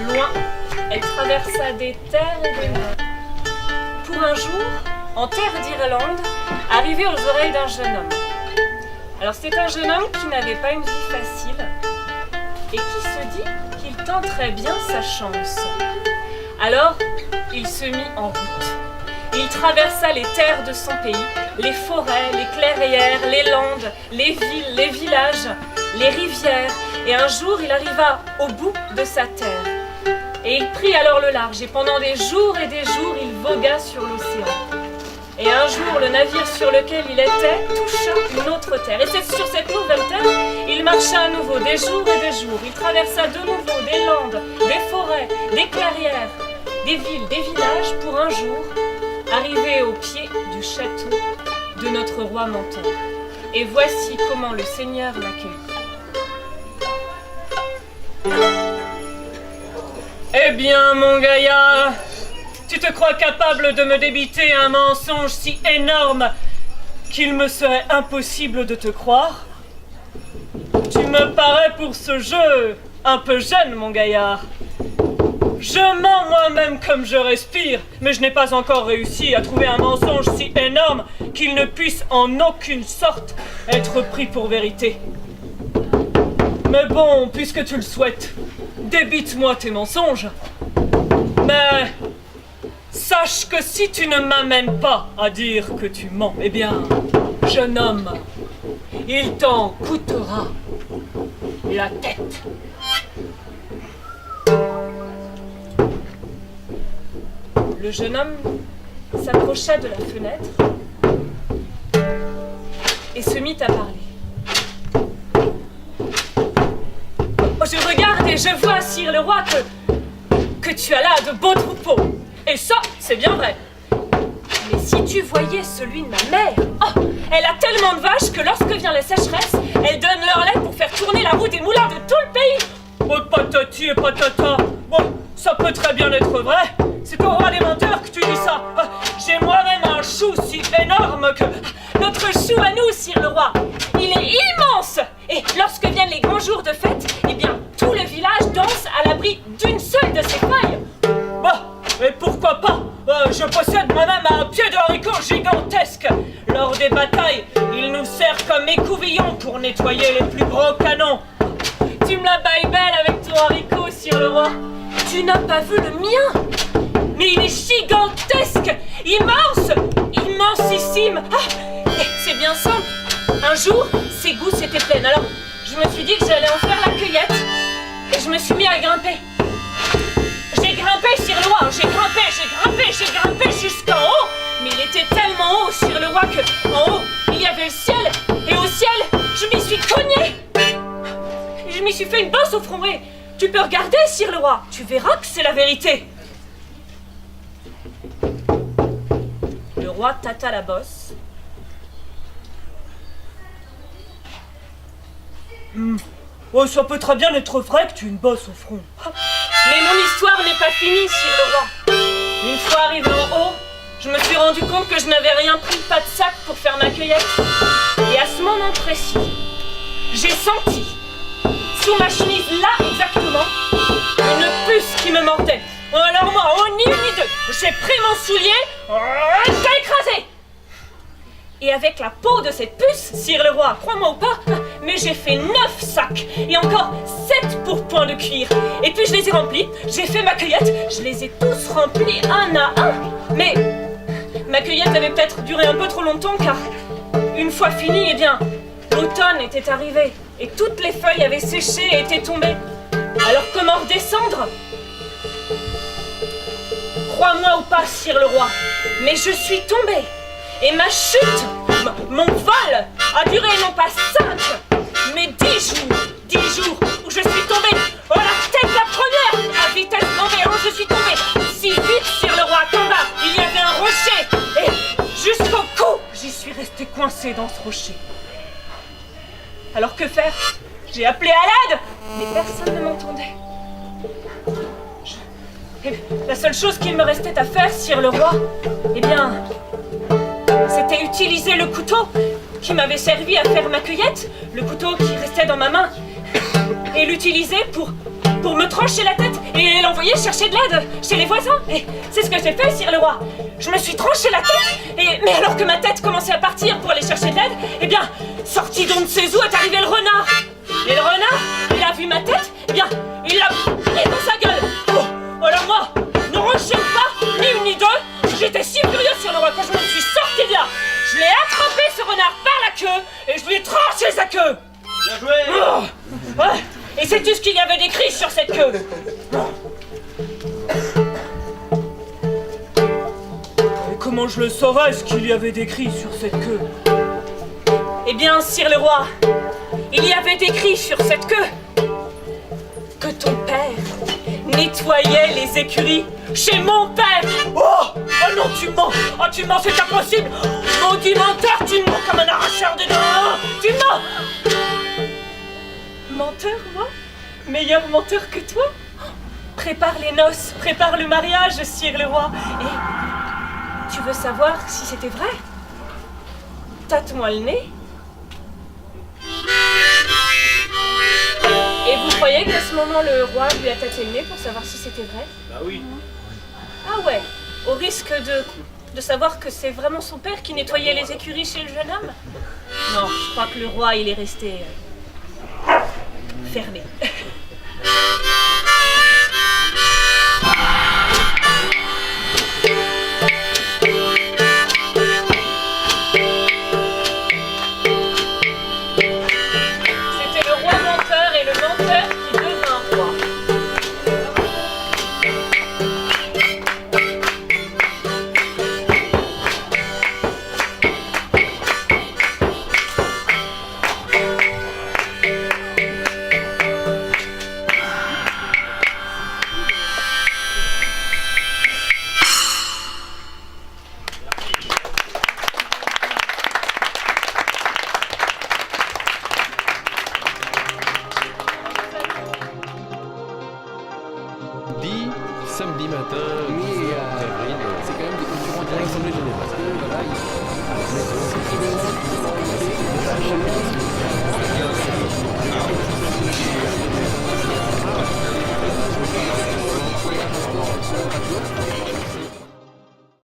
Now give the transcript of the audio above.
loin, elle traversa des terres et des mers. Pour un jour, en terre d'Irlande, arrivée aux oreilles d'un jeune homme. Alors c'était un jeune homme qui n'avait pas une vie facile et qui se dit qu'il tenterait bien sa chance. Alors, il se mit en route. Il traversa les terres de son pays, les forêts, les clairières, les landes, les villes, les villages, les rivières, et un jour il arriva au bout de sa terre. Et il prit alors le large, et pendant des jours et des jours, il vogua sur l'océan. Et un jour, le navire sur lequel il était toucha une autre terre. Et c'est sur cette nouvelle terre, il marcha à nouveau des jours et des jours. Il traversa de nouveau des landes, des forêts, des clairières, des villes, des villages, pour un jour arriver au pied du château de notre roi menteur. Et voici comment le Seigneur l'accueillit. Eh bien, mon gaillard, tu te crois capable de me débiter un mensonge si énorme qu'il me serait impossible de te croire? Tu me parais pour ce jeu un peu jeune, mon gaillard. Je mens moi-même comme je respire, mais je n'ai pas encore réussi à trouver un mensonge si énorme qu'il ne puisse en aucune sorte être pris pour vérité. Mais bon, puisque tu le souhaites, débite-moi tes mensonges. Mais sache que si tu ne m'amènes pas à dire que tu mens, eh bien, jeune homme, il t'en coûtera la tête. Le jeune homme s'approcha de la fenêtre et se mit à parler. Oh, je regarde et je vois, sire le roi, que tu as là de beaux troupeaux. Et ça, c'est bien vrai. Mais si tu voyais celui de ma mère, oh, elle a tellement de vaches que lorsque vient la sécheresse, elle donne leur lait pour faire tourner la roue des moulins de tout le pays. Oh, patati et patata. Bon, ça peut très bien être vrai. C'est au roi des menteurs que tu dis ça. J'ai moi-même un chou si énorme que... Notre chou à nous, sire le roi, il est immense. Et lorsque viennent les grands jours de fête, eh bien, tout le village danse à l'abri d'une seule de ses feuilles. Bah, mais pourquoi pas? Je possède moi-même un pied de haricot gigantesque. Lors des batailles, il nous sert comme écouvillon pour nettoyer les plus gros canons. Tu me la bailles belle avec ton haricot, sire le roi. Tu n'as pas vu le mien? Mais il est gigantesque, immense, immensissime. Ah, c'est bien simple. Un jour, ses gousses étaient pleines. Alors, je me suis dit que j'allais en faire la cueillette. Et je me suis mis à grimper. J'ai grimpé, sire le roi. J'ai grimpé jusqu'en haut. Mais il était tellement haut, sire le roi, que en haut, il y avait le ciel. Et au ciel, je m'y suis cognée. Je m'y suis fait une bosse au front. Et tu peux regarder, sire le roi. Tu verras que c'est la vérité. Le roi tâta la bosse. Oh, ça peut très bien être vrai que tu aies une bosse au front. Mais mon histoire n'est pas finie, sire le roi. Une fois arrivé en haut, je me suis rendu compte que je n'avais rien pris, pas de sac pour faire ma cueillette. Et à ce moment précis, j'ai senti, sous ma chemise, là exactement, une puce qui me mordait. Alors moi, ni une ni deux, j'ai pris mon soulier, j'ai écrasé. Et avec la peau de cette puce, sire le roi, crois-moi ou pas, mais j'ai fait 9 sacs et encore 7 pourpoints de cuir. Et puis je les ai remplis, j'ai fait ma cueillette, je les ai tous remplis un à un. Mais ma cueillette avait peut-être duré un peu trop longtemps car une fois finie, eh bien, l'automne était arrivé et toutes les feuilles avaient séché et étaient tombées. Alors comment redescendre? Crois-moi ou pas, sire le roi, mais je suis tombée. Et ma chute, mon vol, a duré non pas 5, mais 10 jours où je suis tombée. Oh, la tête la première, à vitesse grand V, je suis tombée si vite, sire le roi, qu'en bas, il y avait un rocher. Et jusqu'au cou, j'y suis restée coincée dans ce rocher. Alors que faire? J'ai appelé à l'aide, mais personne ne m'entendait. La seule chose qu'il me restait à faire, sire le roi, eh bien, c'était utiliser le couteau qui m'avait servi à faire ma cueillette, le couteau qui restait dans ma main, et l'utiliser pour pour me trancher la tête et l'envoyer chercher de l'aide chez les voisins. Et c'est ce que j'ai fait, sire le roi. Je me suis tranché la tête, mais alors que ma tête commençait à partir pour aller chercher de l'aide, eh bien, sorti d'on ne sait où est arrivé le renard. Et le renard, il a vu ma tête, eh bien, il l'a pris dans sa gueule. Oh, alors moi, ne rangeais pas, ni une ni deux, j'étais si furieux sur le roi quand je me suis sorti de là. Je l'ai attrapé ce renard par la queue et je lui ai tranché sa queue. Bien joué. Oh, ouais. Et sais-tu ce qu'il y avait d'écrit sur cette queue? Et comment je le saurais ce qu'il y avait d'écrit sur cette queue? Eh bien, sire le roi, il y avait écrit sur cette queue que ton père nettoyait les écuries chez mon père. Oh non, tu mens. Oh, tu mens, c'est impossible. Maudit menteur, tu mens comme un arracheur de dents. Tu mens. Menteur, moi? Meilleur menteur que toi? Prépare les noces, prépare le mariage, sire le roi. Et tu veux savoir si c'était vrai? Tâte-moi le nez. Et vous croyez qu'à ce moment, le roi lui a tâté le nez pour savoir si c'était vrai? Bah oui. Ah ouais, au risque de savoir que c'est vraiment son père qui nettoyait les écuries chez le jeune homme? Non, je crois que le roi, il est resté fermé. Samedi matin, 18 avril. C'est quand même des concurrents de l'Assemblée générale. Parce que voilà,